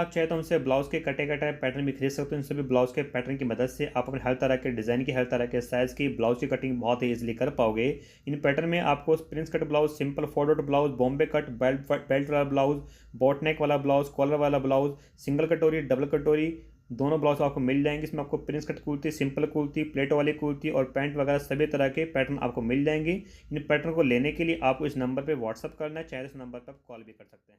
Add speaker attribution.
Speaker 1: आप चाहे तो हमसे ब्लाउज़ के कटे कटाए पैटर्न भी खरीद सकते हो। इन सभी ब्लाउज़ के पैटर्न की मदद से आप अपने हर तरह के डिज़ाइन की, हर तरह के साइज़ की ब्लाउज़ की कटिंग बहुत ही ईजिली कर पाओगे। इन पैटर्न में आपको Prince cut blouse, simple folded blouse, Bombay cut, belt वाला ब्लाउज़, बॉट नेक वाला ब्लाउज़, कॉलर वाला ब्लाउज़, सिंगल कटोरी, डबल कटोरी, दोनों ब्लाउज आपको मिल जाएंगे। इसमें आपको प्रिंस कट कुर्ती, सिंपल कुर्ती, प्लेटो वाली कुर्ती और पैंट वगैरह सभी तरह के पैटर्न आपको मिल जाएंगे। इन पैटर्न को लेने के लिए आपको इस नंबर पे व्हाट्सअप करना है, चाहे इस नंबर पर कॉल भी कर सकते हैं।